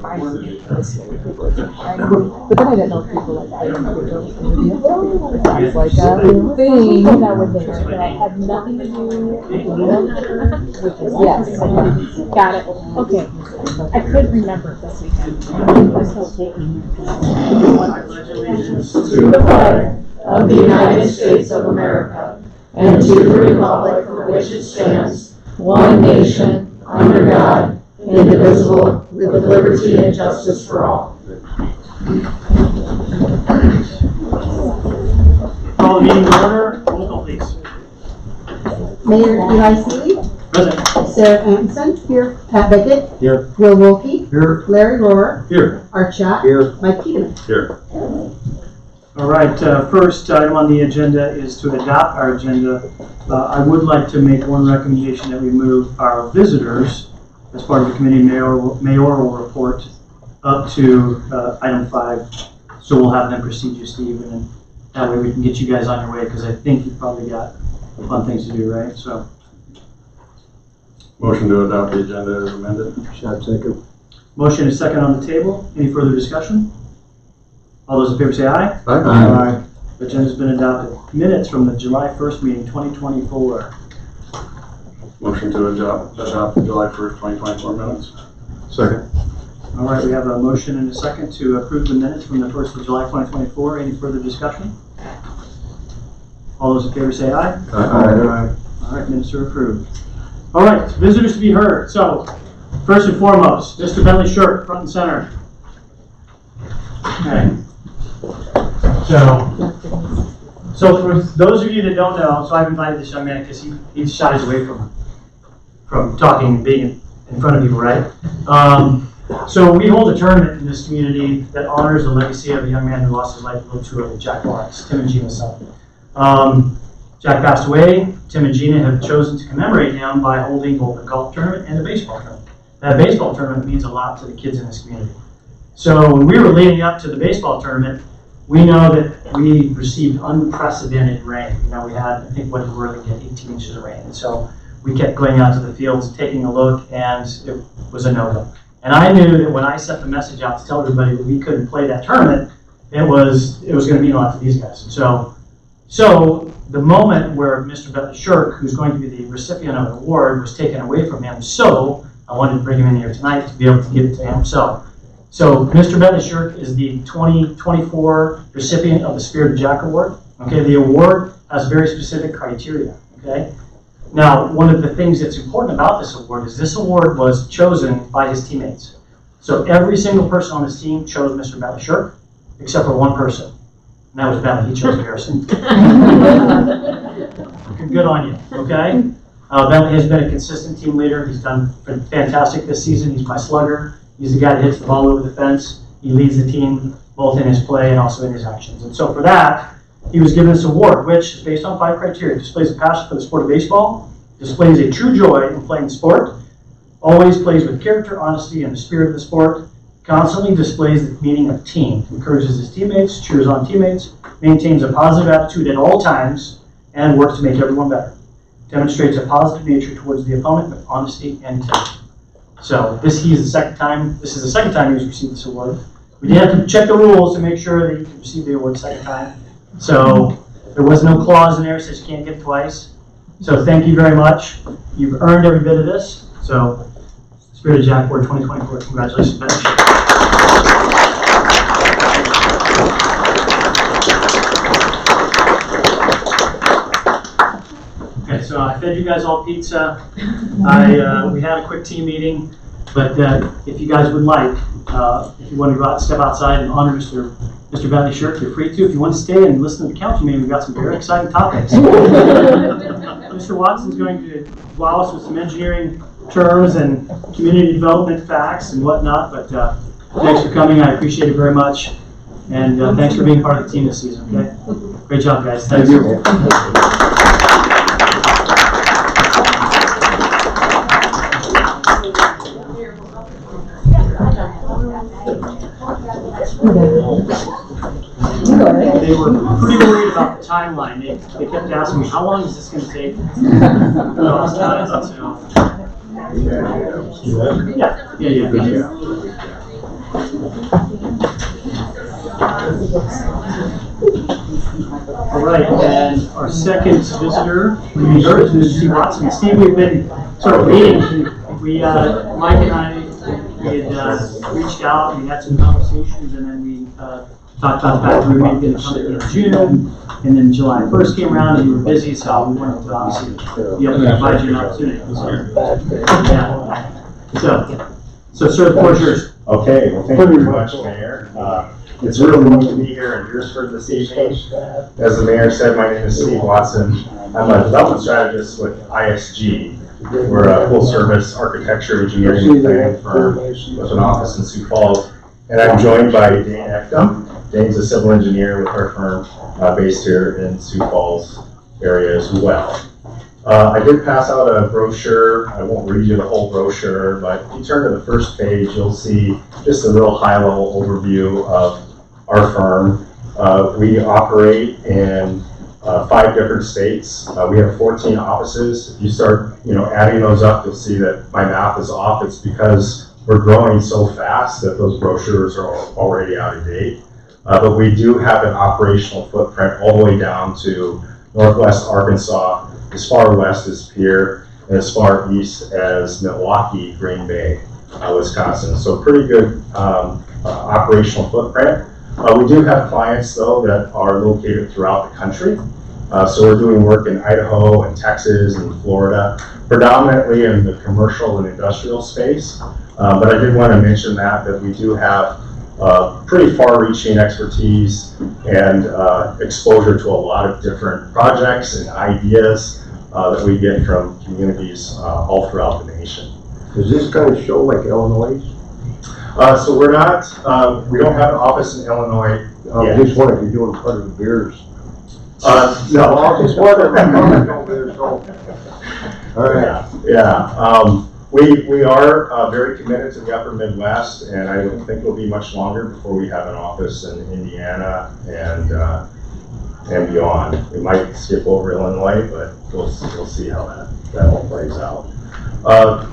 But then I didn't know if people like I didn't know if that's like a thing that would make it. But I had nothing to do with which is yes. Got it. Okay. I couldn't remember this weekend. To the flag of the United States of America and to the republic for which it stands, one nation, under God, indivisible, with liberty and justice for all. Call the meeting to order. Roll call, please. Mayor Eli Seeley. Present. Sarah Anderson. Here. Pat Beckett. Here. Will Wolke. Here. Larry Rohrer. Here. Art Schott. Here. Mike Peterman. Here. All right, first item on the agenda is to adopt our agenda. I would like to make one recommendation that we move our visitors as part of the committee mayoral report up to item 5. So we'll have them precede you, Steve, and that way we can get you guys on your way because I think you've probably got fun things to do, right? So. Motion to adopt the agenda as amended. Second. Motion is second on the table. Any further discussion? All those in favor say aye. Aye. The agenda's been adopted. Minutes from the July 1st meeting, 2024. Motion to adopt the July 1st, 2024 minutes. Second. All right, we have a motion and a second to approve the minutes from the 1st of July, 2024. Any further discussion? All those in favor say aye. Aye. All right, minutes are approved. All right, visitors to be heard. So, first and foremost, Mr. Bentley Shirk, front and center. Okay. So for those of you that don't know, so I've invited this young man because he shies away from talking and being in front of people, right? So we hold a tournament in this community that honors the legacy of a young man who lost his life a little too early, Jack Lawrence, Tim and Gina's son. Jack passed away. Tim and Gina have chosen to commemorate him by holding both a golf tournament and a baseball tournament. That baseball tournament means a lot to the kids in this community. So when we were leading up to the baseball tournament, we know that we received unprecedented rain. You know, we had, I think, what we were looking at 18 inches of rain. And so we kept going out to the fields, taking a look, and it was a no-go. And I knew that when I sent the message out to tell everybody that we couldn't play that tournament, it was going to mean a lot to these guys. And so the moment where Mr. Bentley Shirk, who's going to be the recipient of an award, was taken away from him, so I wanted to bring him in here tonight to be able to give it to him. So Mr. Bentley Shirk is the 2024 recipient of the Spirit of Jack Award. Okay, the award has very specific criteria. Okay, now one of the things that's important about this award is this award was chosen by his teammates. So every single person on this team chose Mr. Bentley Shirk, except for one person, and that was Bentley. He chose Harrison. Good on you. Okay, Bentley has been a consistent team leader. He's done fantastic this season. He's my slugger. He's the guy that hits the ball over the fence. He leads the team both in his play and also in his actions. And so for that, he was given this award, which is based on 5 criteria. Displays a passion for the sport of baseball, displays a true joy in playing the sport, always plays with character, honesty, and the spirit of the sport, constantly displays the meaning of team, encourages his teammates, cheers on teammates, maintains a positive attitude at all times, and works to make everyone better. Demonstrates a positive nature towards the opponent with honesty and integrity. So this is the second time he's received this award. We did have to check the rules to make sure that you can receive the award second time. So there was no clause in there that says you can't get it twice. So thank you very much. You've earned every bit of this. So Spirit of Jack Award 2024. Congratulations, Ben. Okay, so I fed you guys all pizza. We had a quick team meeting, but if you guys would like, if you want to go out, step outside and honor Mr. Bentley Shirk, you're free to. If you want to stay and listen to the council meeting, we've got some very exciting topics. Mr. Watson's going to wow us with some engineering terms and community development facts and whatnot, but thanks for coming. I appreciate it very much. And thanks for being part of the team this season, okay? Great job, guys. Thanks. Thank you. They were pretty worried about the timeline. They kept asking me, how long is this going to take? Yeah. All right, and our second visitor, is Steve Watson. Steve, we've been sort of meeting. Mike and I, we had reached out, we had some conversations, and then we talked about the fact that we were maybe going to come in June, and then July 1st came around, and you were busy, so we wanted to obviously be able to provide you an opportunity. So sir, the floor is yours. Okay, well, thank you very much, Mayor. It's really neat to be here in Beresford this evening. As the Mayor said, my name is Steve Watson. I'm a development strategist with ISG. We're a full-service architecture, engineering, and planning firm with an office in Sioux Falls. And I'm joined by Dane Ekdom. Dane's a civil engineer with our firm based here in Sioux Falls area as well. I did pass out a brochure. I won't read you the whole brochure, but if you turn to the first page, you'll see just a real high-level overview of our firm. We operate in 5 different states. We have 14 offices. If you start, adding those up, you'll see that my math is off. It's because we're growing so fast that those brochures are already out of date. But we do have an operational footprint all the way down to Northwest Arkansas, as far west as Pierre, and as far east as Milwaukee, Green Bay, Wisconsin. So pretty good operational footprint. We do have clients, though, that are located throughout the country. So we're doing work in Idaho and Texas and Florida, predominantly in the commercial and industrial space. But I did want to mention that we do have pretty far-reaching expertise and exposure to a lot of different projects and ideas that we get from communities all throughout the nation. Does this kind of show like Illinois? So we're not, we don't have an office in Illinois. I'm just wondering if you're doing part of the beers. No. I just wondering if I'm over there, so. All right. Yeah. We are very committed to the upper Midwest, and I don't think it'll be much longer before we have an office in Indiana and beyond. We might skip over Illinois, but we'll see how that all plays out.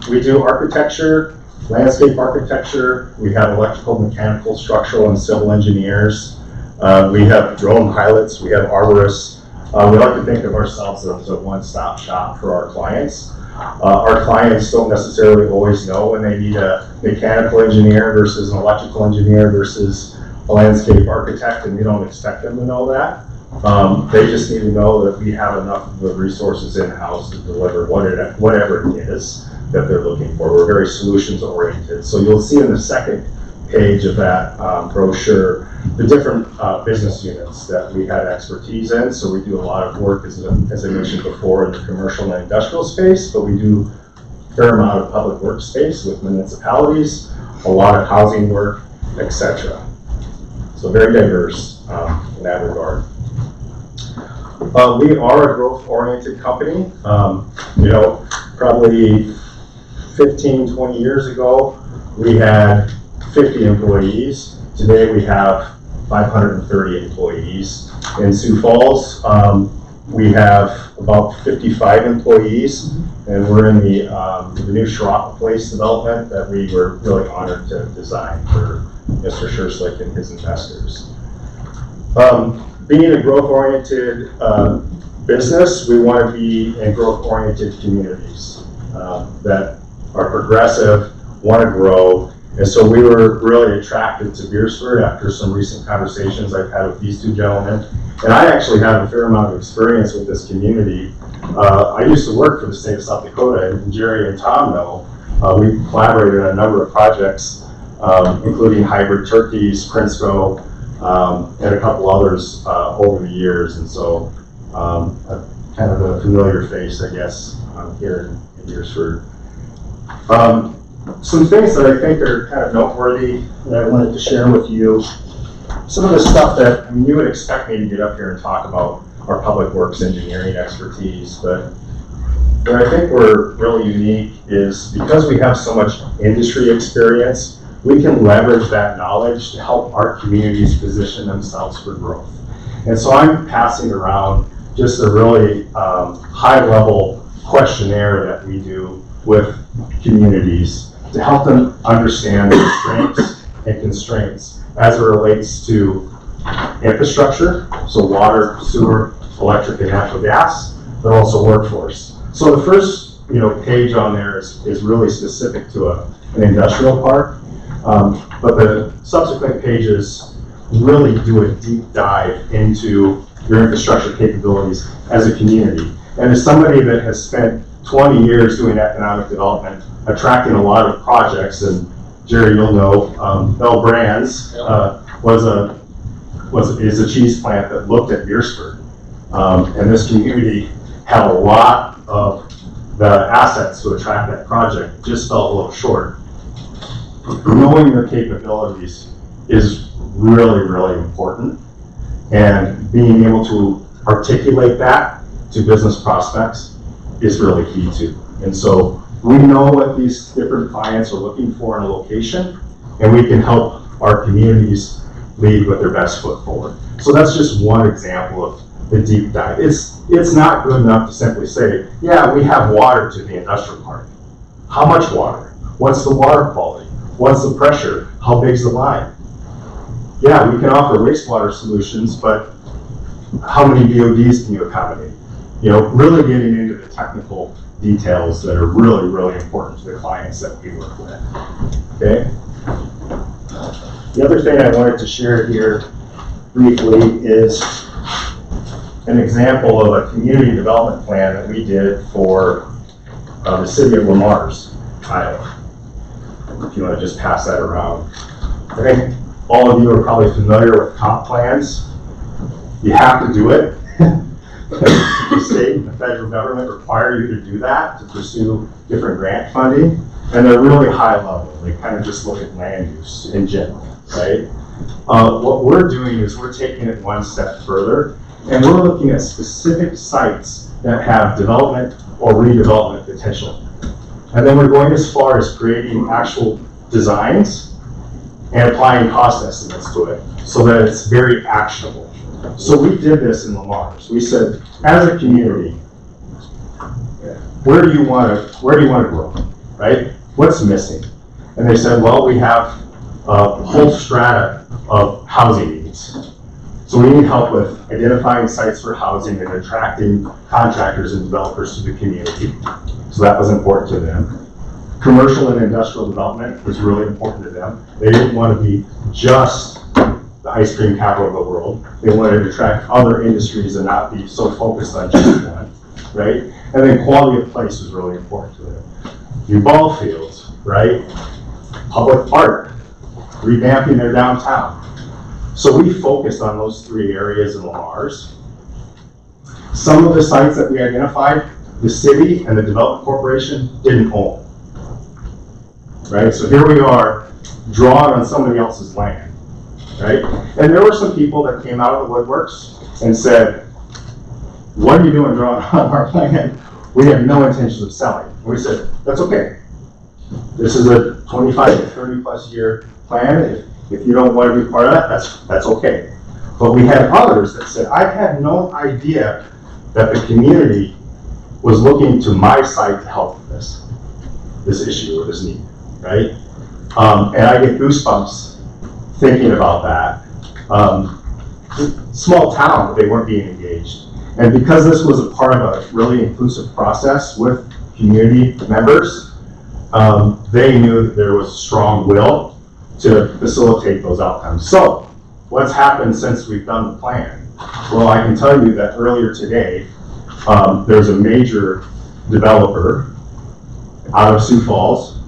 We do architecture, landscape architecture. We have electrical, mechanical, structural, and civil engineers. We have drone pilots. We have arborists. We like to think of ourselves as a one-stop shop for our clients. Our clients don't necessarily always know when they need a mechanical engineer versus an electrical engineer versus a landscape architect, and we don't expect them to know that. They just need to know that we have enough of the resources in-house to deliver whatever it is that they're looking for. We're very solutions oriented. So you'll see in the second page of that brochure the different business units that we have expertise in. So we do a lot of work, as I mentioned before, in the commercial and industrial space, but we do a fair amount of public works space with municipalities, a lot of housing work, etc. So very diverse in that regard. We are a growth-oriented company. Probably 15, 20 years ago, we had 50 employees. Today we have 530 employees. In Sioux Falls, we have about 55 employees, and we're in the new Schropp Place development that we were really honored to design for Mr. Schurslick and his investors. Being a growth-oriented business, we want to be in growth-oriented communities that are progressive, want to grow. And so we were really attracted to Beresford after some recent conversations I've had with these two gentlemen. And I actually have a fair amount of experience with this community. I used to work for the state of South Dakota, and Jerry and Tom know. We collaborated on a number of projects, including hybrid turkeys, Prinsco, and a couple others over the years. And so I'm kind of a familiar face, I guess, here in Beresford. Some things that I think are kind of noteworthy that I wanted to share with you. Some of the stuff that, you would expect me to get up here and talk about our public works engineering expertise, but where I think we're really unique is because we have so much industry experience, we can leverage that knowledge to help our communities position themselves for growth. And so I'm passing around just a really high-level questionnaire that we do with communities to help them understand their strengths and constraints as it relates to infrastructure, so water, sewer, electric, and natural gas, but also workforce. So the first page on there is really specific to an industrial park, but the subsequent pages really do a deep dive into your infrastructure capabilities as a community. And as somebody that has spent 20 years doing economic development, attracting a lot of projects, and Jerry, you'll know, Bell Brands is a cheese plant that looked at Beresford. And this community had a lot of the assets to attract that project, just felt a little short. Knowing your capabilities is really, really important. And being able to articulate that to business prospects is really key too. And so we know what these different clients are looking for in a location, and we can help our communities lead with their best foot forward. So that's just one example of the deep dive. It's not good enough to simply say, yeah, we have water to the industrial park. How much water? What's the water quality? What's the pressure? How big's the line? Yeah, we can offer wastewater solutions, but how many BODs can you accommodate? Really getting into the technical details that are really, really important to the clients that we work with. Okay? The other thing I wanted to share here briefly is an example of a community development plan that we did for the city of Lamar's, Iowa. If you want to just pass that around. I think all of you are probably familiar with comp plans. You have to do it. The state and the federal government require you to do that to pursue different grant funding, and they're really high level. They kind of just look at land use in general, right? What we're doing is we're taking it one step further, and we're looking at specific sites that have development or redevelopment potential. And then we're going as far as creating actual designs and applying cost estimates to it so that it's very actionable. So we did this in Lamar's. We said, as a community, where do you want to grow, right? What's missing? And they said, well, we have a whole strata of housing needs. So we need help with identifying sites for housing and attracting contractors and developers to the community. So that was important to them. Commercial and industrial development was really important to them. They didn't want to be just the ice cream capital of the world. They wanted to attract other industries and not be so focused on just one, right? And then quality of place was really important to them. New ball fields, right? Public art, revamping their downtown. So we focused on those three areas in Lamar's. Some of the sites that we identified, the city and the development corporation didn't own, right? So here we are, drawing on somebody else's land, right? And there were some people that came out of the woodworks and said, what are you doing drawing on our land? We have no intentions of selling. And we said, that's okay. This is a 25 to 30 plus year plan. If you don't want to be part of that, that's okay. But we had others that said, I had no idea that the community was looking to my site to help with this issue or this need, right? And I get goosebumps thinking about that. Small town, but they weren't being engaged. And because this was a part of a really inclusive process with community members, they knew that there was strong will to facilitate those outcomes. So, what's happened since we've done the plan? Well, I can tell you that earlier today, there's a major developer out of Sioux Falls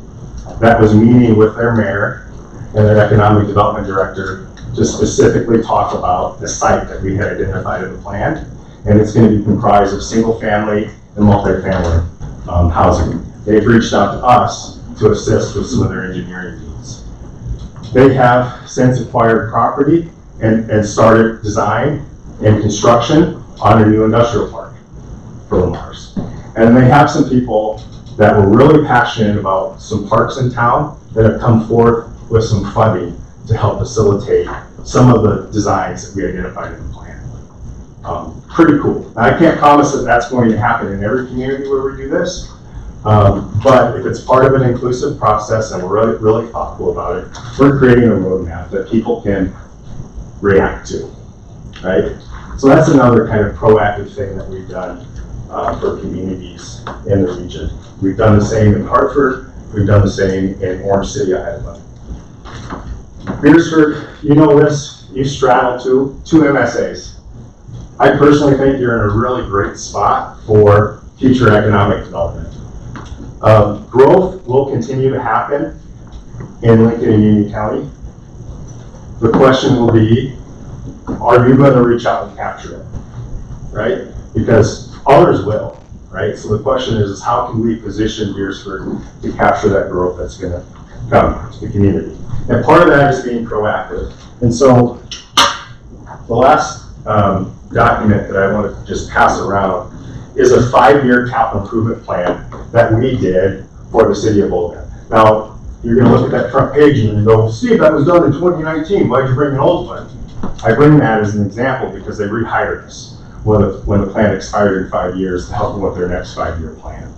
that was meeting with their mayor and their economic development director to specifically talk about the site that we had identified in the plan. And it's going to be comprised of single family and multifamily housing. They've reached out to us to assist with some of their engineering needs. They have since acquired property and started design and construction on a new industrial park for Lamar's. And they have some people that were really passionate about some parks in town that have come forth with some funding to help facilitate some of the designs that we identified in the plan. Pretty cool. Now, I can't promise that that's going to happen in every community where we do this, But if it's part of an inclusive process and we're really thoughtful about it, we're creating a roadmap that people can react to, right? So that's another kind of proactive thing that we've done for communities in the region. We've done the same in Hartford. We've done the same in Orange City, Iowa. Beresford, you know this, you straddle two MSAs. I personally think you're in a really great spot for future economic development. Growth will continue to happen in Lincoln and Union County. The question will be, are you going to reach out and capture it, right? Because others will, right? So the question is how can we position Beresford to capture that growth that's going to come to the community? And part of that is being proactive. And so the last document that I want to just pass around is a 5-year capital improvement plan that we did for the city of Volga. Now, you're going to look at that front page and you go, Steve, that was done in 2019. Why'd you bring an old one? I bring that as an example because they rehired us when the plan expired in 5 years to help them with their next 5-year plan.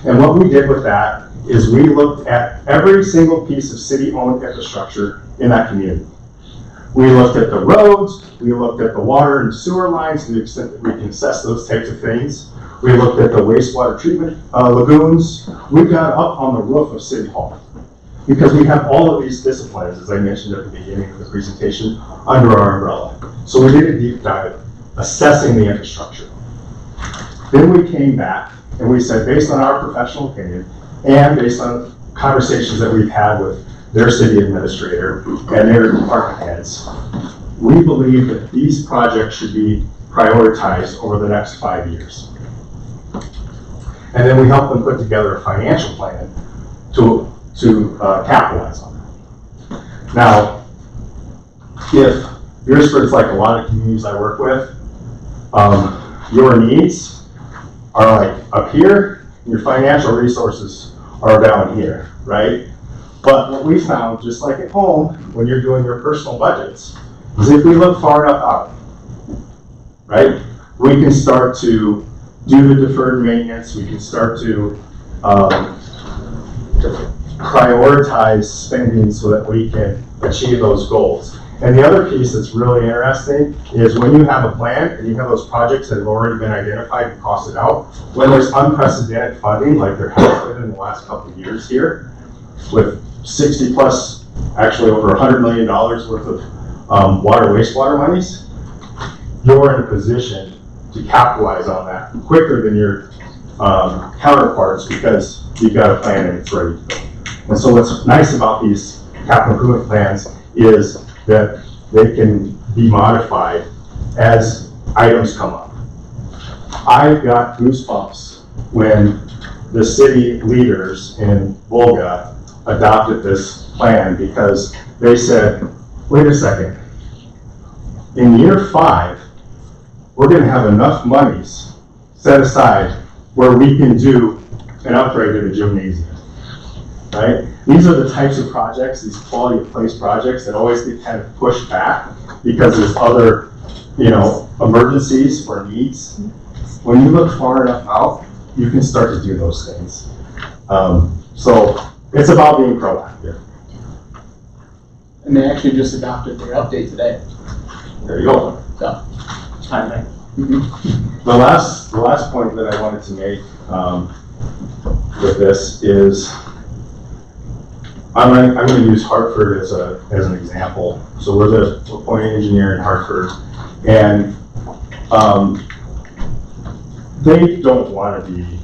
And what we did with that is we looked at every single piece of city-owned infrastructure in that community. We looked at the roads, we looked at the water and sewer lines to the extent that we can assess those types of things. We looked at the wastewater treatment lagoons. We got up on the roof of City Hall because we have all of these disciplines, as I mentioned at the beginning of the presentation, under our umbrella. So we did a deep dive assessing the infrastructure. Then we came back and we said, based on our professional opinion and based on conversations that we've had with their city administrator and their department heads, we believe that these projects should be prioritized over the next 5 years. And then we help them put together a financial plan to capitalize on that. Now, if Beresford's like a lot of communities I work with, your needs are like up here, your financial resources are down here, right? But what we found, just like at home, when you're doing your personal budgets, is if we look far enough out, right, we can start to do the deferred maintenance, we can start to prioritize spending so that we can achieve those goals. And the other piece that's really interesting is when you have a plan and you have those projects that have already been identified and costed out, when there's unprecedented funding like there has been in the last couple of years here, with 60 plus, actually over $100 million worth of water wastewater monies, you're in a position to capitalize on that quicker than your counterparts because you've got a plan and it's ready to go. And so what's nice about these capital improvement plans is that they can be modified as items come up. I got goosebumps when the city leaders in Volga adopted this plan because they said, wait a second, in year 5, we're going to have enough monies set aside where we can do an upgrade to the gymnasium, right? These are the types of projects, these quality of place projects that always get kind of pushed back because there's other, emergencies or needs. When you look far enough out, you can start to do those things. So it's about being proactive. And they actually just adopted their update today. There you go. So, timely. The last point that I wanted to make with this is I'm going to use Hartford as an example. So we're the appointed engineer in Hartford, and they don't want to be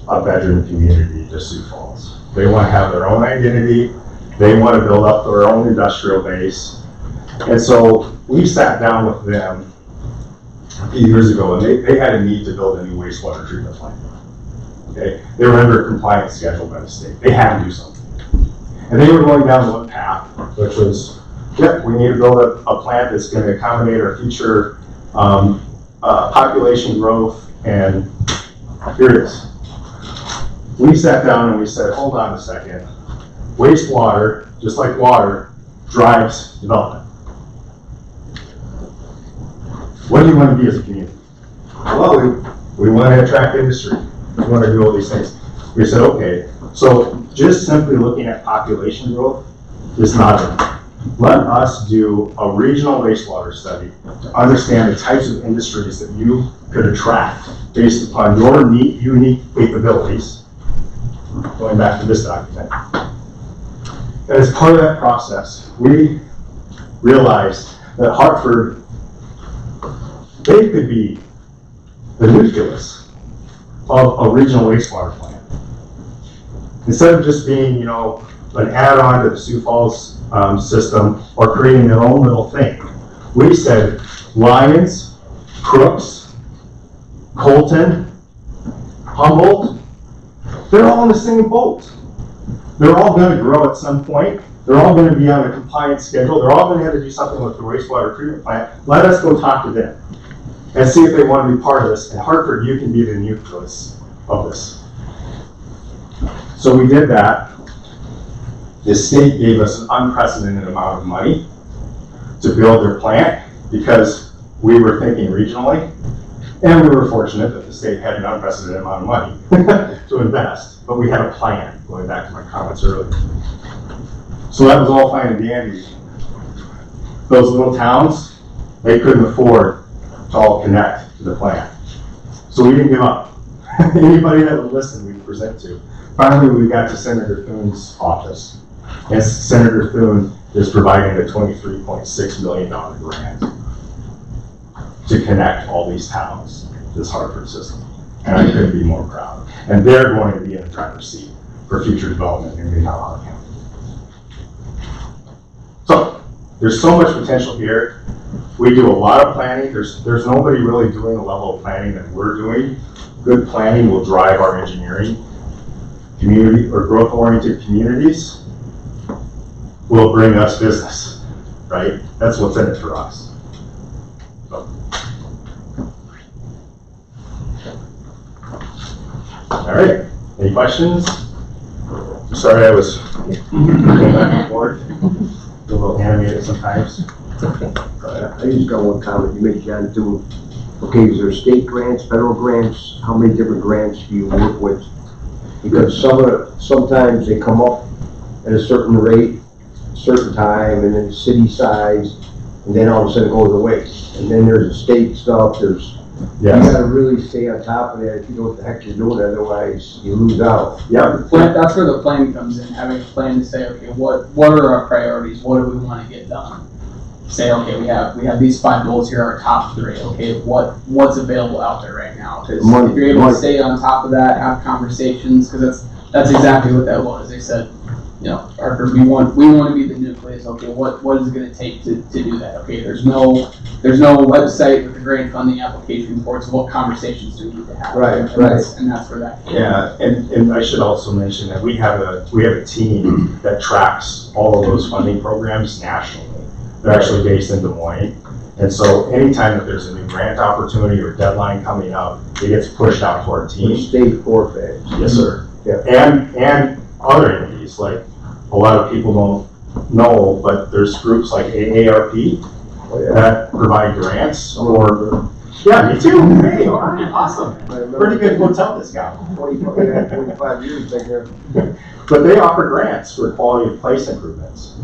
a bedroom community to Sioux Falls. They want to have their own identity. They want to build up their own industrial base. And so we sat down with them a few years ago, and they had a need to build a new wastewater treatment plant. Okay, they were under a compliance schedule by the state. They had to do something. And they were going down one path, which was, yep, we need to build a plant that's going to accommodate our future population growth, and here it is. We sat down and we said, hold on a second. Wastewater, just like water, drives development. What do you want to be as a community? Well, we want to attract industry. We want to do all these things. we said, okay, so just simply looking at population growth is not enough. Let us do a regional wastewater study to understand the types of industries that you could attract based upon your unique capabilities. Going back to this document. And as part of that process, we realized that Hartford, they could be the nucleus of a regional wastewater plant. Instead of just being, an add-on to the Sioux Falls system or creating their own little thing, we said Lyons, Crooks, Colton, Humboldt, they're all in the same boat. They're all going to grow at some point. They're all going to be on a compliance schedule. They're all going to have to do something with the wastewater treatment plant. Let us go talk to them and see if they want to be part of this. And Hartford, you can be the nucleus of this. So we did that. The state gave us an unprecedented amount of money to build their plant because we were thinking regionally. And we were fortunate that the state had an unprecedented amount of money to invest. But we had a plan, going back to my comments earlier. So that was all fine and dandy. Those little towns, they couldn't afford to all connect to the plant. So we didn't give up. Anybody that would listen, we'd present to. Finally, we got to Senator Thune's office. And Senator Thune is providing a $23.6 million grant to connect all these towns to this Hartford system. And I couldn't be more proud. And they're going to be in the driver's seat for future development in Minnehaha County. So, there's so much potential here. We do a lot of planning. There's nobody really doing the level of planning that we're doing. Good planning will drive our engineering. Community or growth-oriented communities will bring us business, right? That's what's in it for us. So. All right, any questions? Sorry, I was going back and forth. A little animated sometimes. I just got one comment you made, John, too. Okay, is there state grants, federal grants? How many different grants do you work with? Because sometimes they come up at a certain rate, certain time, and then city size, and then all of a sudden it goes away. And then there's the state stuff, you gotta really stay on top of that if you know what the heck you're doing, otherwise you lose out. Yeah. That's where the planning comes in, having a plan to say, okay, what are our priorities? What do we want to get done? Say, okay, we have these 5 goals here, our top 3. Okay, what's available out there right now? Because if you're able to stay on top of that, have conversations, because that's exactly what that was. They said, Arthur, we want to be the nucleus. Okay, what is it going to take to do that? Okay, there's no website with the grant funding application for it. So what conversations do we need to have? Right. And that's where that. Yeah, and I should also mention that we have a team that tracks all of those funding programs nationally. They're actually based in Des Moines. And so anytime that there's a new grant opportunity or deadline coming up, it gets pushed out to our team. State forfeit. Yes, sir. Yeah. And other entities, like a lot of people don't know, but there's groups like AARP that provide grants or, yeah, me too. Hey, all right, awesome. Pretty good hotel discount. 25 years been here. But they offer grants for quality of place improvements.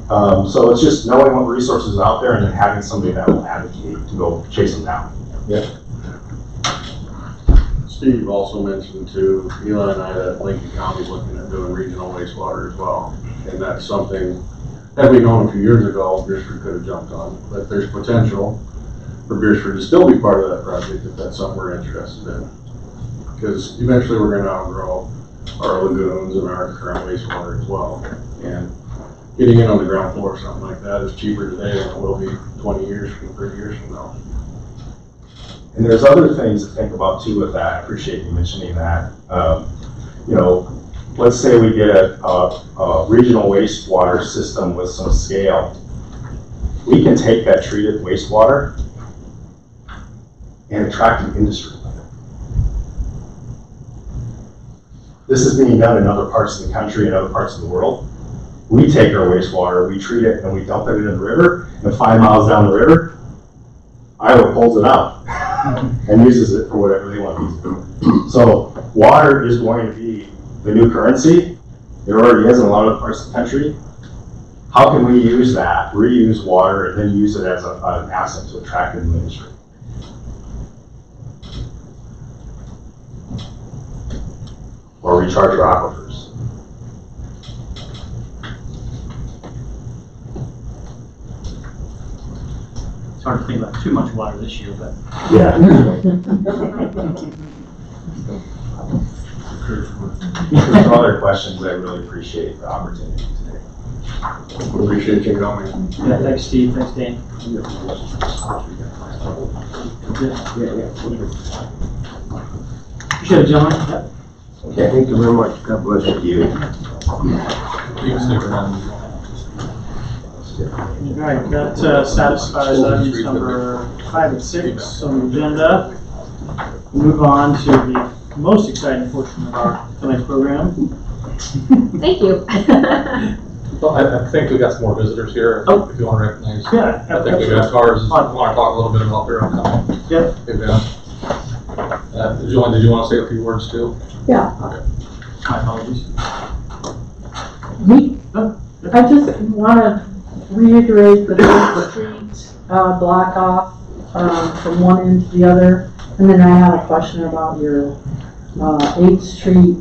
So it's just knowing what resources are out there and then having somebody that will advocate to go chase them down. Yeah. Steve also mentioned too, Eli and I, that Lincoln County's looking at doing regional wastewater as well. And that's something, had we known a few years ago, Beresford could have jumped on. But there's potential for Beresford to still be part of that project if that's something we're interested in. Because eventually we're going to outgrow our lagoons and our current wastewater as well. And getting in on the ground floor or something like that is cheaper today than it will be 20 years, 30 years from now. And there's other things to think about too with that. I appreciate you mentioning that. Let's say we get a regional wastewater system with some scale. We can take that treated wastewater and attract an industry. This is being done in other parts of the country and other parts of the world. We take our wastewater, we treat it, and we dump it in the river, and 5 miles down the river, Iowa pulls it out and uses it for whatever they want to use it. So water is going to be the new currency. There already is in a lot of parts of the country. How can we use that, reuse water, and then use it as an asset to attract a new industry? Or recharge our aquifers? It's hard to think about too much water this year, but. Yeah. There's some other questions I really appreciate the opportunity today. Appreciate you coming. Yeah, thanks Steve, thanks Dane. Appreciate it, gentlemen. Yep. Okay, thank you very much. God bless you. All right, that satisfies items number 5 and 6 on the agenda. We'll move on to the most exciting portion of our tonight's program. Thank you. Well, I think we got some more visitors here, if you want to recognize. Yeah, I think we got cars. Want to talk a little bit about their upcoming Yep. event. Joanne, did you want to say a few words too? Yeah. Okay. My apologies. I just want to reiterate the 8th Street block off from one end to the other. And then I have a question about your 8th Street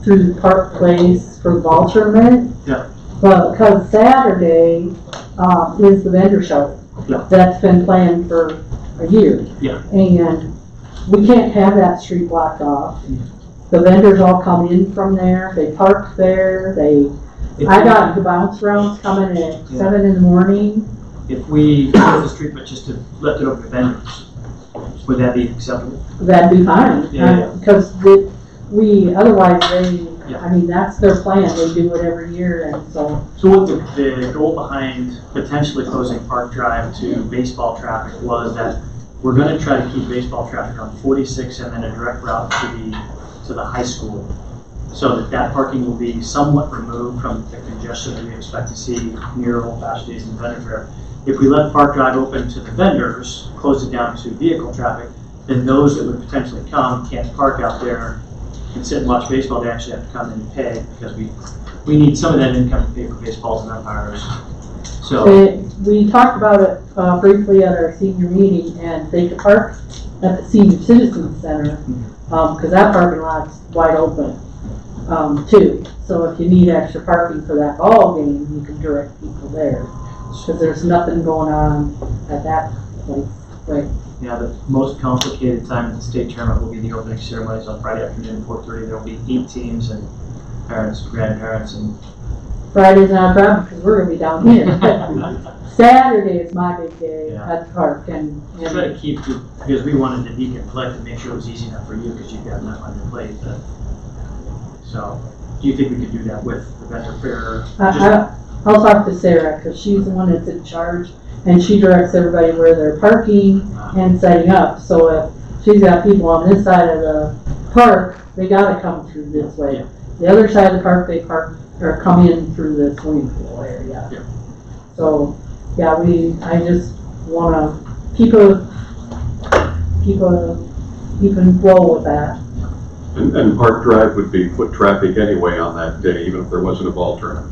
through the Park Place for the ball tournament. Yeah. But because Saturday is the vendor show. Yeah. That's been planned for a year. Yeah. And we can't have that street blocked off. The vendors all come in from there, they park there, I got the bounce rounds coming at 7 in the morning. If we close the street, but just to let it open to vendors, would that be acceptable? That'd be fine. Yeah. Because I mean, that's their plan, they do it every year, and so. So what the goal behind potentially closing Park Drive to baseball traffic was that we're gonna try to keep baseball traffic on 46 and then a direct route to the high school, so that parking will be somewhat removed from the congestion that we expect to see near Old Fashioned Days and Vendor Fair. If we let Park Drive open to the vendors, close it down to vehicle traffic, then those that would potentially come can't park out there and sit and watch baseball. They actually have to come in and pay, because we need some of that income to pay for baseballs and umpires. So We talked about it briefly at our senior meeting, and they could park at the Senior Citizen Center, because that parking lot's wide open, too. So if you need extra parking for that ball game, you can direct people there, because there's nothing going on at that place, right? yeah, the most complicated time at the state tournament will be the opening ceremonies on Friday afternoon at 4:30. There will be 8 teams and parents, grandparents, and Friday's not a problem, because we're gonna be down here. Saturday is my big day at the park, and try to keep it, because we wanted to be collect and make sure it was easy enough for you, because you've got enough on your plate. So, do you think we could do that with the vendor fair? I'll talk to Sarah, because she's the one that's in charge, and she directs everybody where they're parking and setting up. So if she's got people on this side of the park, they gotta come through this way. Yeah. The other side of the park, they park, or come in through the swimming pool area. Yeah. So, yeah, I just wanna keep in flow with that. And Park Drive would be foot traffic anyway on that day, even if there wasn't a ball tournament.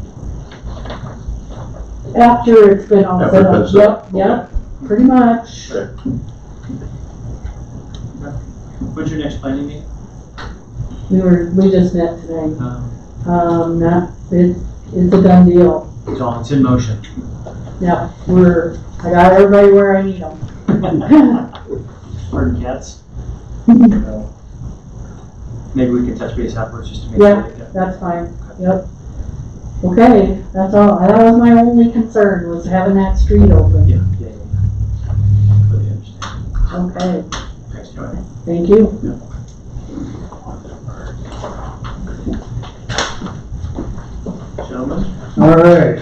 After it's been all After set it's been up, set yep, pretty much. Okay. When's your next planning meeting? We just met today. It's a done deal. It's in motion. Yeah, I got everybody where I need them. Pardon cats. Maybe we can touch base afterwards just to make sure they get. That's fine, yep. Okay, that's all, that was my only concern, was having that street open. Yeah. Completely understand. Okay, Thanks, Joanne. thank you. Gentlemen? All right.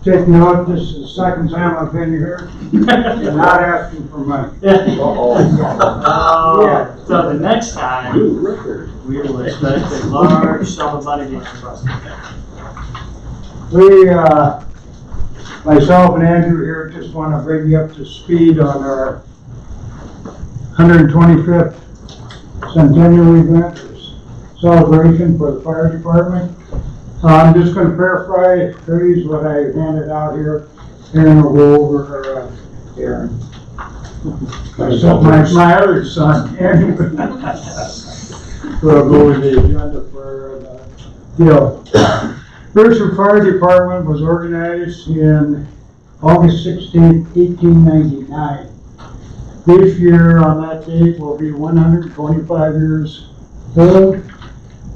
Take note, this is the second time I've been here, and not asking for money. So the next time, we will expect a large sum of money being trusted. We, myself and Andrew here, just want to bring you up to speed on our 125th centennial event, celebration for the fire department. I'm just gonna paraphrase what I handed out here. Aaron will go over, Aaron. My other son, Aaron. We'll go over the agenda for the deal. Beresford Fire Department was organized in August 16th, 1899. This year on that date will be 125 years old.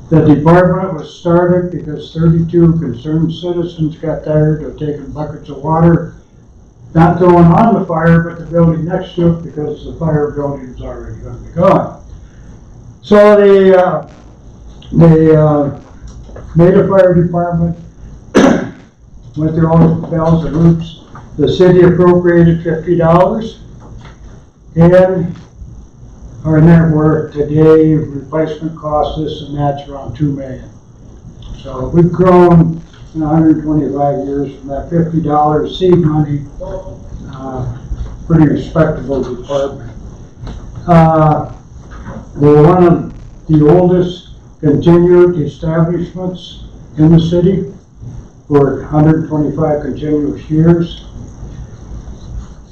The department was started because 32 concerned citizens got tired of taking buckets of water, not throwing on the fire, but the building next to it because the fire building was already going to be gone. So they made a fire department, went through all the bells and hoops. The city appropriated $50, and our net worth today, replacement cost, this and that's around $2 million. So we've grown in 125 years from that $50 seed money, pretty respectable department. We're one of the oldest continued establishments in the city for 125 continuous years.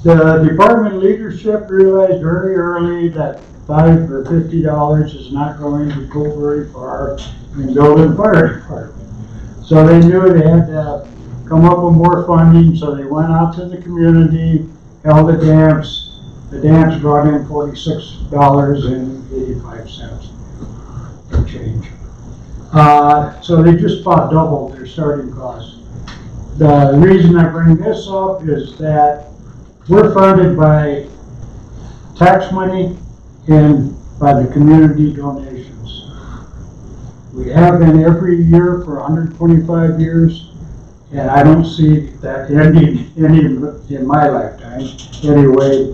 The department leadership realized very early that $5 or $50 is not going to go very far in building a fire department. So they knew they had to come up with more funding, so they went out to the community, held a dance. The dance brought in $46.85 for change. So they just about doubled their starting costs. The reason I bring this up is that we're funded by tax money and by the community donations. We have been every year for 125 years, and I don't see that ending any in my lifetime anyway.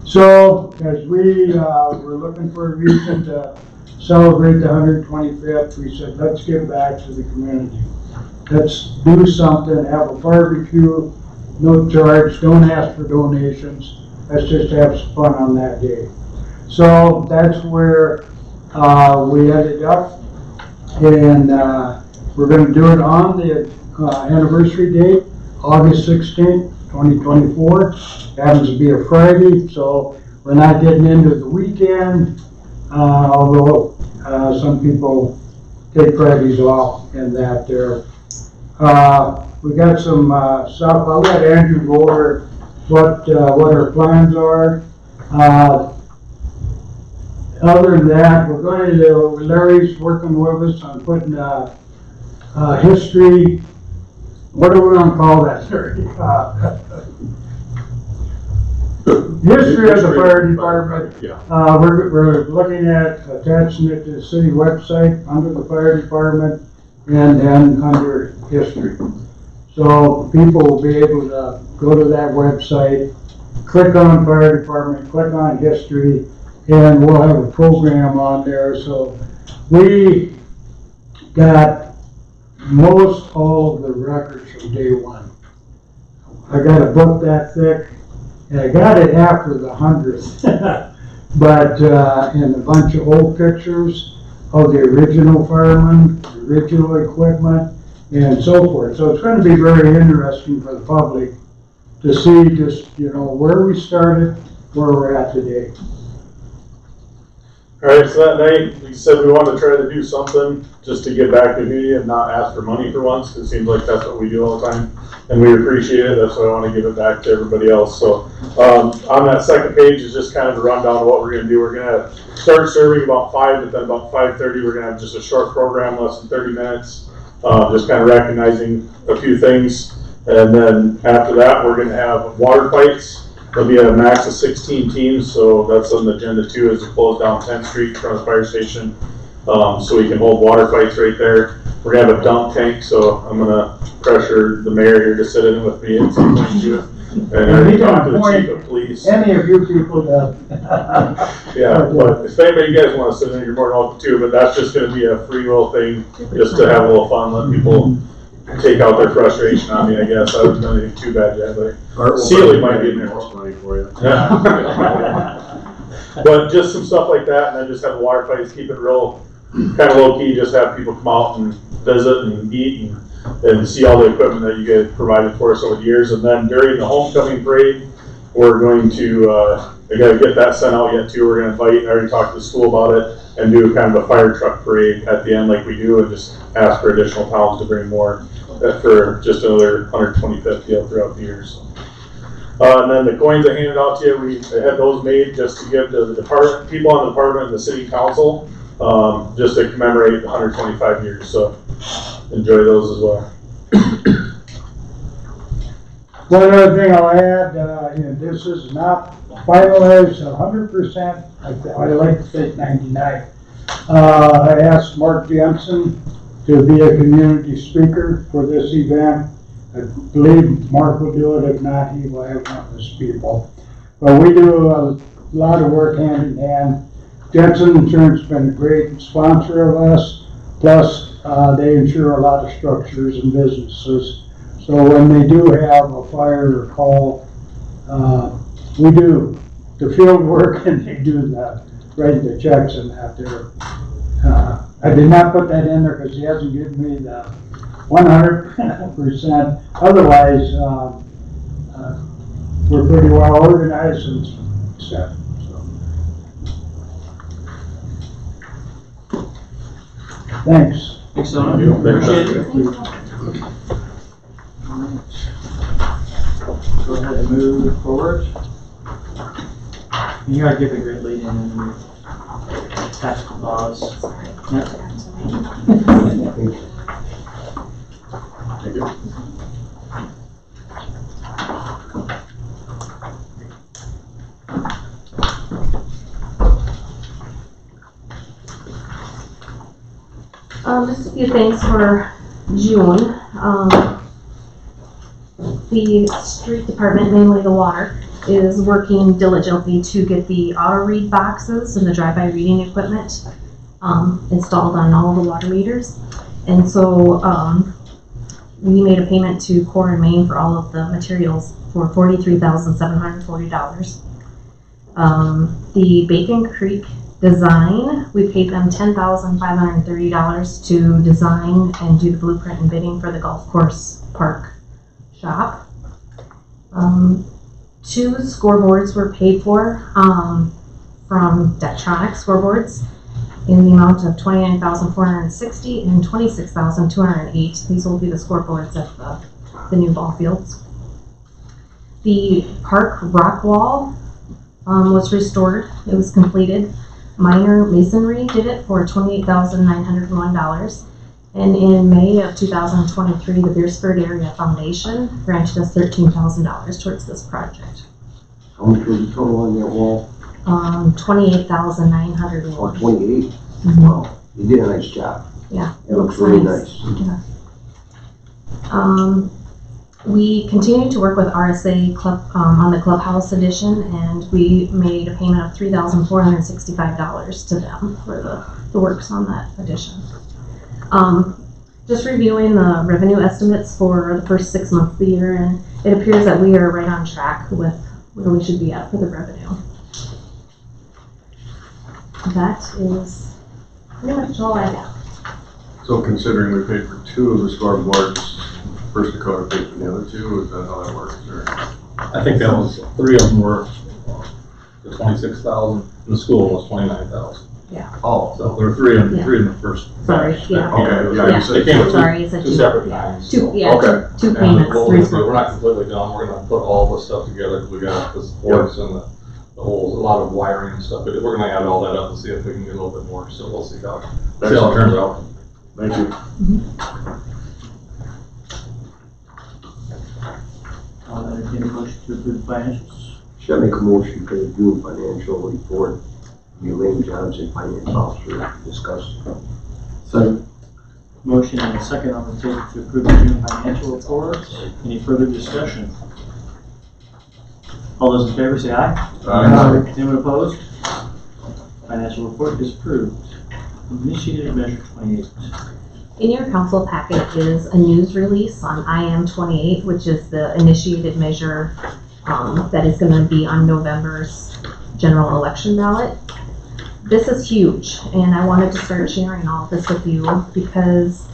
So as we were looking for a reason to celebrate the 125th, we said, let's give back to the community. Let's do something, have a barbecue, no charge, don't ask for donations. Let's just have some fun on that day. So that's where we ended up, and we're going to do it on the anniversary date, August 16th, 2024. It happens to be a Friday, so we're not getting into the weekend, although some people take Fridays off and that there. We got some stuff. I'll let Andrew go over what our plans are. Other than that, we're going to, Larry's working with us on putting history, what are we going to call that, Larry? History of the fire department. Yeah. We're looking at attaching it to the city website under the fire department and then under history. So people will be able to go to that website, click on fire department, click on history, and we'll have a program on there. So we got most all of the records from day one. I got a book that thick, and I got it after the 100th, but and a bunch of old pictures of the original firemen, the original equipment, and so forth. So it's going to be very interesting for the public to see just, where we started, where we're at today. All right, so that night, we said we wanted to try to do something just to give back to the community and not ask for money for once. It seems like that's what we do all the time, and we appreciate it. That's why I want to give it back to everybody else. So on that second page is just kind of a rundown of what we're going to do. We're going to start serving about 5, but then about 5:30, we're going to have just a short program, less than 30 minutes, just kind of recognizing a few things. And then after that, we're going to have water fights. There'll be a max of 16 teams, so that's on the agenda too, is to close down 10th Street in front of the fire station, so we can hold water fights right there. We're gonna have a dump tank, so I'm gonna pressure the mayor here to sit in with me and see if we can do it. And I already talked to the chief of police. Any of you people that. Yeah, but if anybody you guys want to sit in, you're more than welcome to, but that's just gonna be a free will thing, just to have a little fun, let people take out their frustration on me, I guess. I haven't done anything too bad yet, but Sealy might be in there. Money for you. Yeah. But just some stuff like that, and then just have the water fights, keep it real kind of low key, just have people come out and visit and eat and see all the equipment that you guys provided for us over the years. And then during the homecoming parade, we're going to, I gotta get that sent out yet too. We're gonna invite, I already talked to the school about it, and do kind of a fire truck parade at the end like we do, and just ask for additional towns to bring more for just another 125th deal throughout the years. And then the coins I handed out to you, we had those made just to give to the department, people on the department and the city council, just to commemorate the 125 years. So enjoy those as well. One other thing I'll add, this is not finalized 100%, I like to say 99. I asked Mark Jensen to be a community speaker for this event. I believe Mark will do it. If not, he will have one of his people. But we do a lot of work hand in hand. Jensen Insurance has been a great sponsor of us. Plus, they insure a lot of structures and businesses. So when they do have a fire or call, we do the field work and they do write the checks and that there. I did not put that in there because he hasn't given me the 100%. Otherwise, we're pretty well organized and stuff. So. Thanks. Thanks so much. Appreciate it. Go ahead and move forward. You gotta give a great lead in and we attach the laws. Yep. Thank you. Just a few things for June. The street department, mainly the water, is working diligently to get the auto read boxes and the drive-by reading equipment installed on all of the water meters. And so we made a payment to Core and Main for all of the materials for $43,740. The Bacon Creek design, we paid them $10,530 to design and do the blueprint and bidding for the golf course park shop. 2 scoreboards were paid for from Daktronic scoreboards in the amount of $29,460 and $26,208. These will be the scoreboards at the new ball fields. The park rock wall was restored. It was completed. Minor masonry did it for $28,901. And in May of 2023, the Beresford Area Foundation granted us $13,000 towards this project. How much was the total on that wall? $28,901. Oh, 28? Mm-hmm. Wow, you did a nice job. Yeah, It looks really nice. Yeah. We continue to work with RSA Club on the Clubhouse edition, and we made a payment of $3,465 to them for the works on that edition. Just reviewing the revenue estimates for the first 6 months of the year, and it appears that we are right on track with where we should be at for the revenue. That is pretty much all I have. So considering we paid for 2 of the scoreboards, First Dakota paid for the other 2, is that how that works? Or? I think that was, 3 of them were the 26,000, and the school was 29,000. Yeah. Oh. So there were 3 in the first. Sorry, batch. yeah. Okay, yeah, you said They came Sorry, it's a two separate times. Two Okay. payments. We're not completely done. We're gonna put all the stuff together. We got the supports and the holes, a lot of wiring and stuff. But we're gonna add all that up and see if we can get a little bit more. So we'll see how it turns out. Thank you. I'll entertain a motion to approve financials. Should I make a motion for the June financial report? Elaine Johnson, Finance Officer, discussed. Second. Motion and a second on the table to approve the June financial report. Any further discussion? All those in favor say aye. Aye. Anyone opposed? Financial report is approved. Initiated measure 28. In your council packet is a news release on IM 28, which is the initiated measure that is going to be on November's general election ballot. this is huge, and I wanted to start sharing all this with you because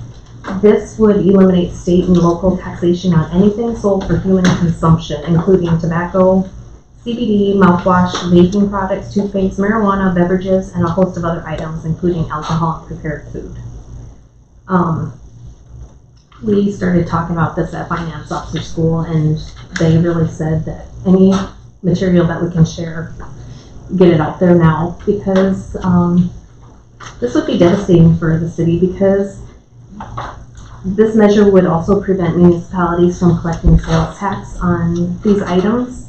this would eliminate state and local taxation on anything sold for human consumption, including tobacco, CBD, mouthwash, vaping products, toothpaste, marijuana, beverages, and a host of other items, including alcohol and prepared food. We started talking about this at Finance Officer School, and they really said that any material that we can share, get it out there now, because this would be devastating for the city, because this measure would also prevent municipalities from collecting sales tax on these items,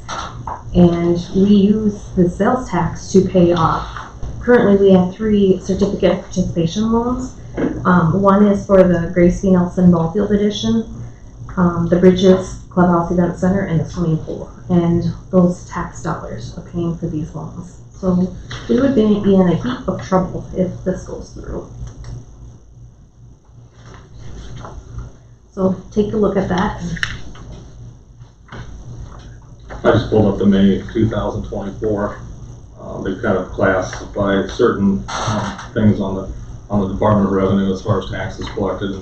and we use the sales tax to pay off. Currently, we have 3 certificate of participation loans. One is for the Grace B. Nelson Ballfield Edition, the Bridges Clubhouse Event Center, and the swimming pool. And those tax dollars are paying for these loans. So we would be in a heap of trouble if this goes through. So take a look at that. I just pulled up the May 2024. They've kind of classified certain things on the Department of Revenue as far as taxes collected,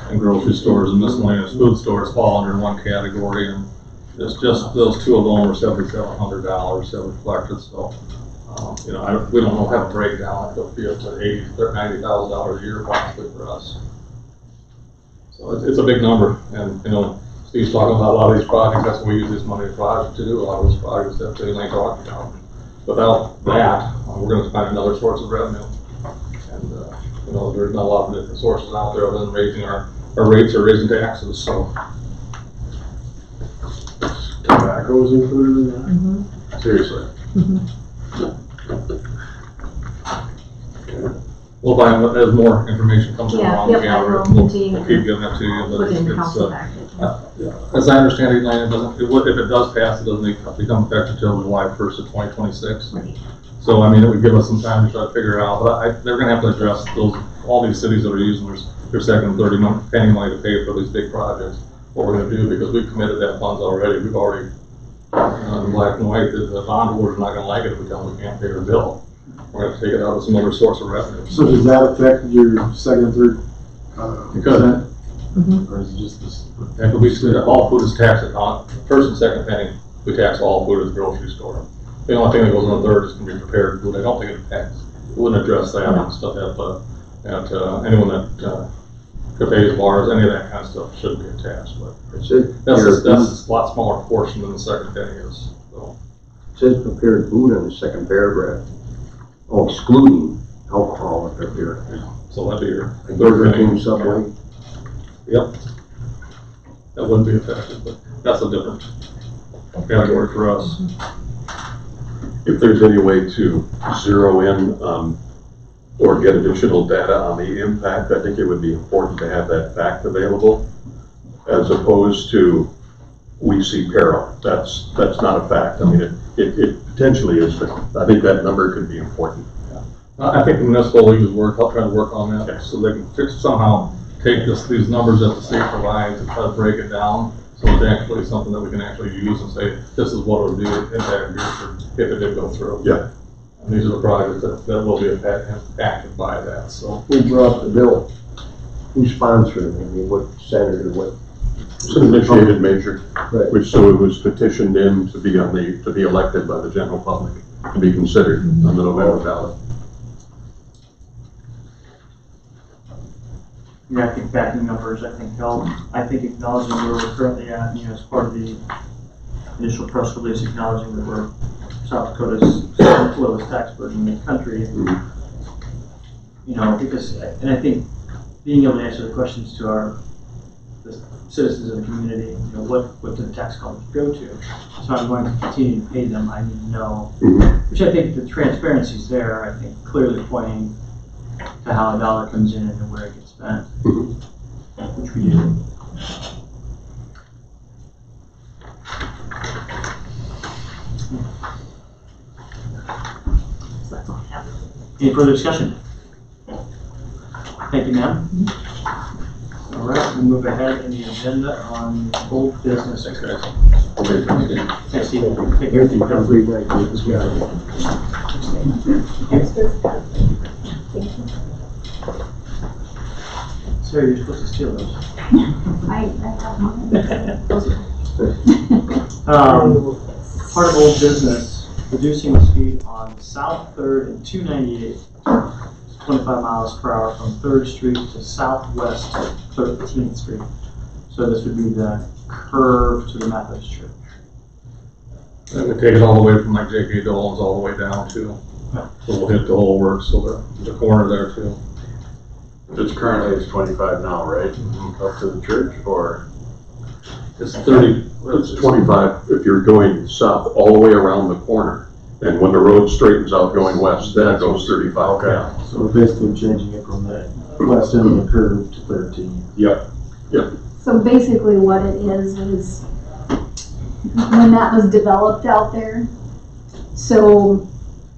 and grocery stores and miscellaneous food stores fall under one category, and it's just those 2 alone were $7,700 that were collected. So we don't know how to break down. It'll be up to $80,000 to $90,000 a year possibly for us. So it's a big number, and Steve's talking about a lot of these projects. That's what we use this money to do. A lot of those projects that they ain't talking about. Without that, we're going to find another source of revenue, and there's not a lot of different sources out there other than raising our rates or raising taxes. So Tobacco is included in that? Mm-hmm. Seriously? Mm-hmm. Okay. we'll find out as more information comes along. Yep, I will We'll continue keep giving it to you. But put in the it's, council package. as I understand it, Elaine, if it does pass, it doesn't become effective until July 1st of 2026. Right. So, I mean, it would give us some time to try to figure it out, but they're gonna have to address all these cities that are using their second and third penny money to pay for these big projects. What we're gonna do, because we've committed that funds already, we've already, in black and white, that the bondholders are not gonna like it if we tell them we can't pay their bill. We're gonna take it out of some other source of revenue. So does that affect your second and third? Because Or is it just this? and we said all food is taxed on first and second penny. We tax all food at the grocery store. The only thing that goes on the third is going to be prepared food. I don't think it wouldn't address that and stuff. Anyone that cafes, bars, any of that kind of stuff shouldn't be attached. But It says that's a lot smaller portion than the second penny is. So. It says prepared food on the second paragraph. Oh, excluding alcohol and prepared. So that'd be your Burger King, Subway. Yep. That wouldn't be affected, but that's a different category for us. If there's any way to zero in or get additional data on the impact, I think it would be important to have that fact available, as opposed to we see peril. That's not a fact. I mean, it potentially is, but I think that number could be important. Yeah. I think the municipal league is trying to work on that, so they can somehow take these numbers that the state provides and try to break it down. So it's actually something that we can actually use and say, this is what it would do impact Beresford if it did go through. Yeah. And these are the projects that will be impacted by that, so. Who brought the bill? Who sponsored it? I mean, what senator, what? It's an initiated measure, Right. which so it was petitioned in to be elected by the general public, to be considered on the November ballot. Yeah, I think backing numbers, I think help. I think acknowledging where we're currently at, as part of the initial press release, acknowledging that we're South Dakota's lowest tax burden in the country. Because, and I think being able to answer the questions to the citizens of the community, what do the tax dollars go to? So I'm going to continue to pay them, I need to know. Which I think the transparency is there, I think clearly pointing to how a dollar comes in and where it gets spent, which we do. So that's all I have. Any further discussion? Thank you, ma'am. All right, we'll move ahead in the agenda on old business. Thanks, guys. Okay. Thanks, Steve. Take care. Have a great night. Sarah, you're supposed to steal those. I have mine. Part of old business, reducing the speed on South 3rd and 298, 25 miles per hour from 3rd Street to Southwest 13th Street. So this would be the curve to the Methodist Church. And we take it all the way from like J.K. Dolan's all the way down too. So we'll hit the whole works, so the corner there too. It's currently, it's 25 now, right? Up to the church, or? It's 30, It's 25 if you're going south all the way around the corner. And when the road straightens out going west, then it goes 35. Okay. So we're basically changing it from the west end of the curve to 13. Yep. So basically what it is when that was developed out there, so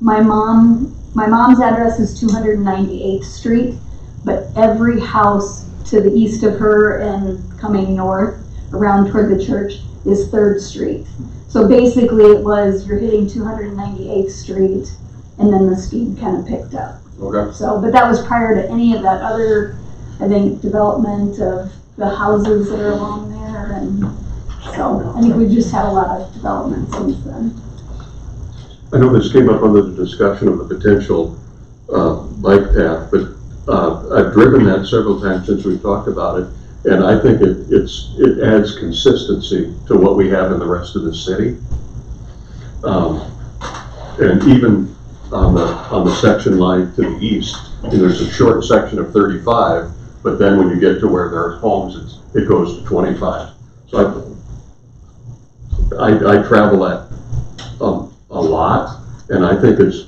my mom's address is 298th Street, but every house to the east of her and coming north around toward the church is 3rd Street. So basically it was, you're hitting 298th Street and then the speed kind of picked up. Okay. So, but that was prior to any of that other, I think, development of the houses that are along there, and so I think we've just had a lot of development since then. I know this came up under the discussion of the potential bike path, but I've driven that several times since we've talked about it, and I think it adds consistency to what we have in the rest of the city. And even on the section line to the east, there's a short section of 35, but then when you get to where there are homes, it goes to 25. So I travel that a lot, and I think it's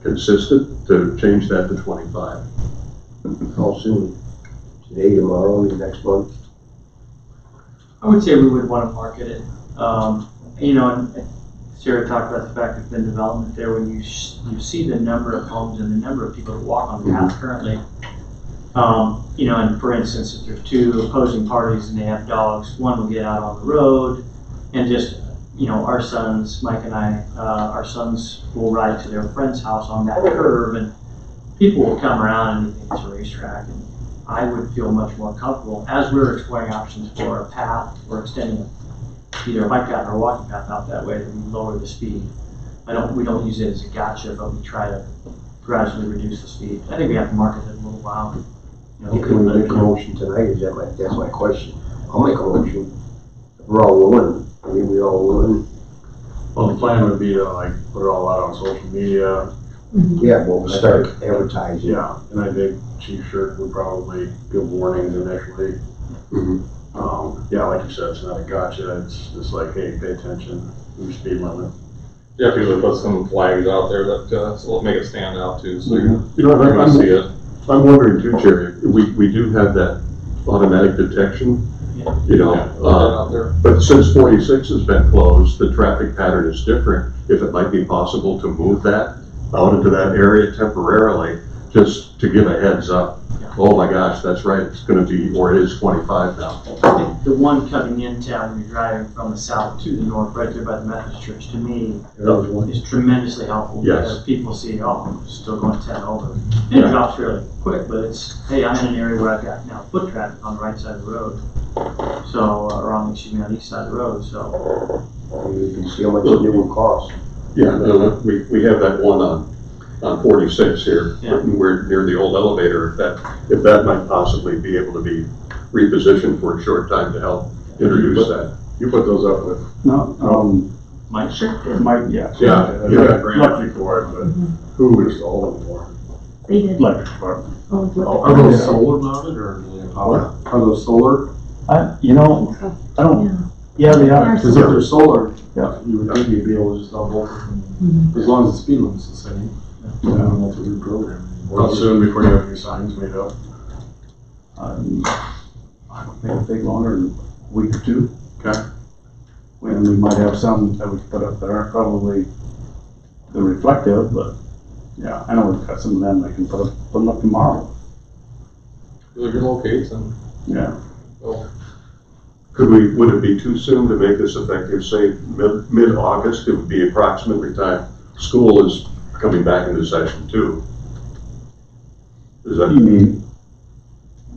consistent to change that to 25. How soon? Today, tomorrow, next month? I would say we would want to market it. And Sarah talked about the fact there's been development there. When you see the number of homes and the number of people that walk on the path currently, and for instance, if there's two opposing parties and they have dogs, one will get out on the road and just, our sons, Mike and I, our sons will ride to their friend's house on that curve, and people will come around and think it's a racetrack. And I would feel much more comfortable as we're exploring options for a path or extending either a bike path or a walking path out that way, that we lower the speed. We don't use it as a gotcha, but we try to gradually reduce the speed. I think we have to market it a little while. Can we make a motion tonight? That's my question. I'll make a motion. We're all willing. I mean, we all willing. Well, the plan would be to put it all out on social media. Yeah, well, we'll start advertising. Yeah, and I think Chief Shirk would probably give warnings initially. Yeah, like you said, it's not a gotcha. It's just like, hey, pay attention, your speed limit. You have to either put some flags out there that will make it stand out too, so you're I'm going to see it. I'm wondering too, Jerry, we do have that automatic detection, out there. but since 46 has been closed, the traffic pattern is different. If it might be possible to move that out into that area temporarily, just to give a heads up. Oh my gosh, that's right, it's gonna be, or it is 25 now. I think the one coming in town when you're driving from the south to the north, right there by the Methodist Church, to me, is tremendously helpful. Yes. Because people see, I'm still going 10 over. And it drops fairly quick, but it's, hey, I'm in an area where I've got now foot traffic on the right side of the road. So, on the east side of the road, so. You can see how much it will cost. Yeah, we have that one on 46 here, we're near the old elevator, if that might possibly be able to be repositioned for a short time to help introduce that. You put those up with? No, Mike? Sure. Mike, yeah. Yeah. Electric for it, but Who installed them for? They did. electric department. Are those solar mounted or do they have power? Are those solar? I don't, yeah, they are. Because if they're solar, Yeah. you would think you'd be able to just double it, as long as the speed limit's the same. You don't have to reprogram anymore. How soon before you have your signs made up? I don't think it'll take longer than a week or two. Okay. And we might have some that we can put up that aren't probably the reflective, but yeah, I know we've got some of them I can put them up tomorrow. Those are good locations. Yeah. Well, Would it be too soon to make this effective, say mid-August? It would be approximately time school is coming back into session too. Is You that, mean,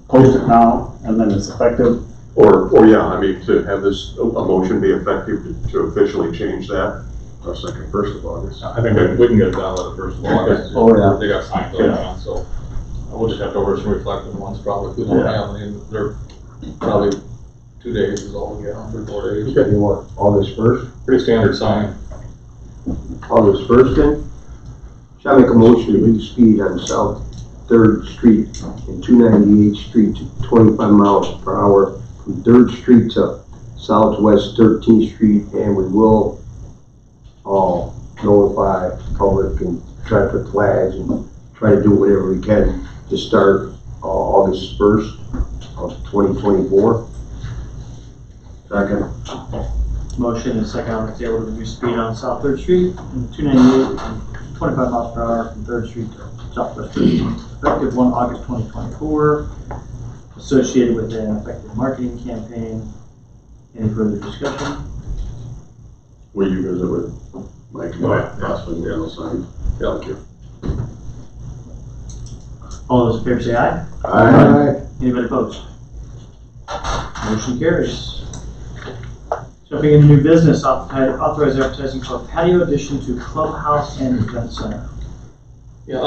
post it now, and then it's effective? or yeah, I mean, to have this, a motion be effective to officially change that? I was thinking 1st of August. I think we can get it done by the 1st of August. Oh, yeah. They got signed on, so we'll just have to order some reflective ones probably. If we don't have any, they're probably 2 days is all we get on, 3 or 4 days. You want August 1st? Pretty standard sign. August 1st then? Shall I make a motion to reduce speed on South 3rd Street and 298th Street to 25 miles per hour from 3rd Street to Southwest 13th Street, and we will notify the public and try to put flags and try to do whatever we can to start August 1st of 2024. Second. Motion and second on the table to reduce speed on South 3rd Street and 298 and 25 miles per hour from 3rd Street to Southwest 13th, effective 1 August 2024, associated with an effective marketing campaign. Any further discussion? Will you visit with Mike? Possibly, yeah, they'll sign. Yeah. Thank you. All those in favor say aye. Aye. Anybody opposed? Motion carries. Jumping into new business, authorize advertising for patio addition to clubhouse and event center. Yeah,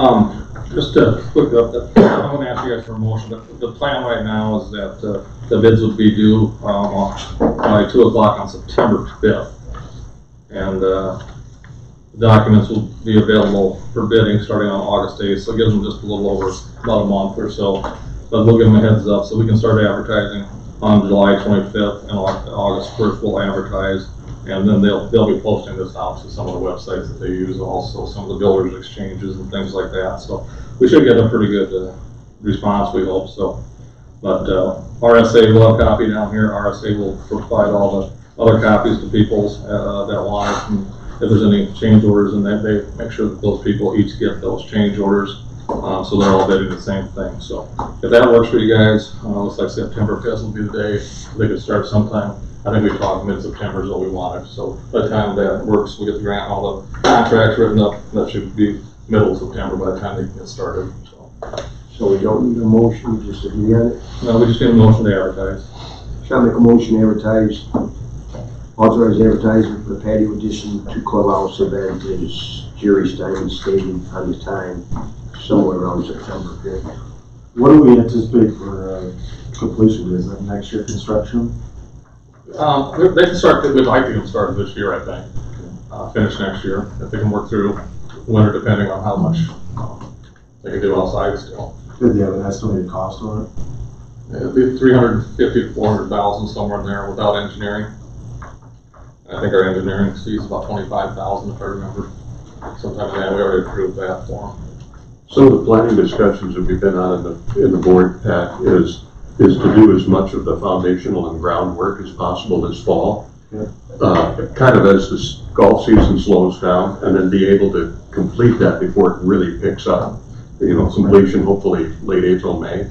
just a quick update. I'm gonna ask you guys for a motion, but the plan right now is that, the bids would be due, by 2 o'clock on September 5th. And, documents will be available for bidding starting on August 8th, so it gives them just a little over about a month or so. But we'll give them a heads up so we can start advertising on July 25th, and August 1st we'll advertise, and then they'll be posting this out to some of the websites that they use, also some of the builders exchanges and things like that. So we should get a pretty good response, we hope so. But RSA will have a copy down here. RSA will provide all the other copies to people that want it. And if there's any change orders, and they make sure that those people each get those change orders. So they're all bidding the same thing. So if that works for you guys, looks like September 5th will be the day. They could start sometime. I think we talked mid-September is what we wanted. So by the time that works, we get the grant, all the contracts written up. That should be middle of September by the time they can get started. So we don't need a motion, just agree on it? No, we just need a motion to advertise. Shall I make a motion to advertise, authorize advertising for patio addition to clubhouse event as Jerry Stein stated on the time, somewhere around September 5th. What do we anticipate for completion? Is that next year construction? They can start, we'd like to get them started this year, I think. Finish next year, if they can work through winter, depending on how much they can do outside still. Did they have an estimated cost on it? It'd be 350 to 400,000 somewhere in there without engineering. I think our engineering fee is about 25,000 if I remember. Sometime we already approved that for them. Some of the planning discussions that we've been on in the board, Pat, is to do as much of the foundational and groundwork as possible this fall. Yeah. Kind of as the golf season slows down, and then be able to complete that before it really picks up. You know, completion hopefully late April, May.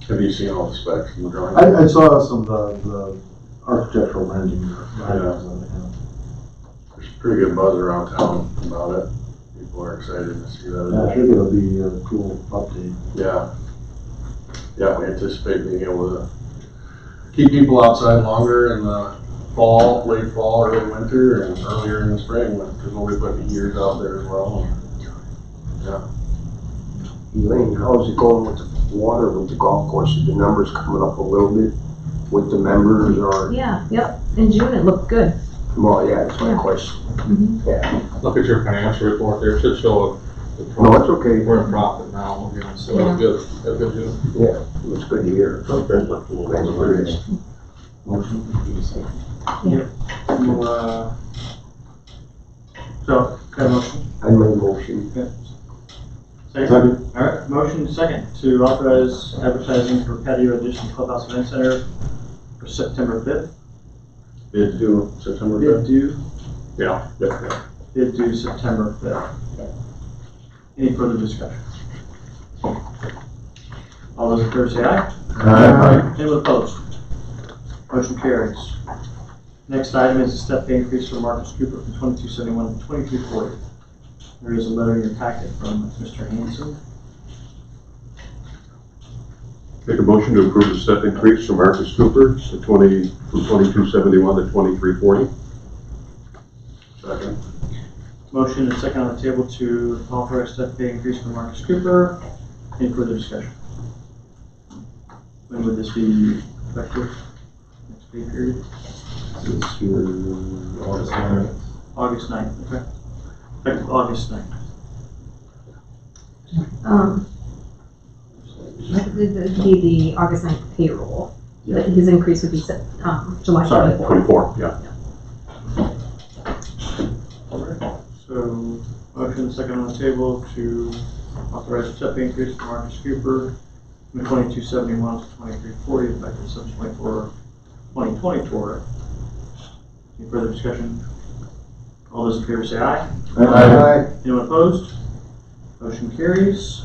Have you seen all the specs in the drawing? I saw some of the architectural rendering. There's pretty good buzz around town about it. People are excited to see that. Yeah, I think it'll be a cool update. Yeah. Yeah, we anticipate being able to keep people outside longer in the fall, late fall, early winter, and earlier in the spring, because we'll be putting heaters out there as well. Yeah. Elaine, how's it going with the water with the golf courses? The numbers coming up a little bit with the members, or? Yeah, yep. In June, it looked good. Well, yeah, that's my question. Mm-hmm. Yeah. Look at your financial report there. It should show No, it's okay. we're in profit now again, so that's good. That's good, June. Yeah, it's good to hear. Okay, look a little on the raise. Motion? So, got a motion? I made a motion. Second? All right, motion second to authorize advertising for patio addition clubhouse event center for September 5th. Bid due September Bid 5th. due, Yeah. bid due September 5th. Any further discussion? All those in favor say aye. Aye. Anyone opposed? Motion carries. Next item is a step pay increase for Marcus Cooper from $22.71 to $23.40. There is a letter in your packet from Mr. Hanson. Make a motion to approve the step increase from Marcus Cooper to from 2271 to 2340. Second. Motion and second on the table to authorize step pay increase for Marcus Cooper. Any further discussion? When would this be effective? Next pay period? This is your August 9th. August 9th, okay. Effective August 9th. It'd be the August 9th payroll. His increase would be July 24th. 24, yeah. So, motion and second on the table to authorize a step pay increase for Marcus Cooper from 2271 to 2340, effective 7/24/2024. Any further discussion? All those in favor say aye. Aye. Anyone opposed? Motion carries.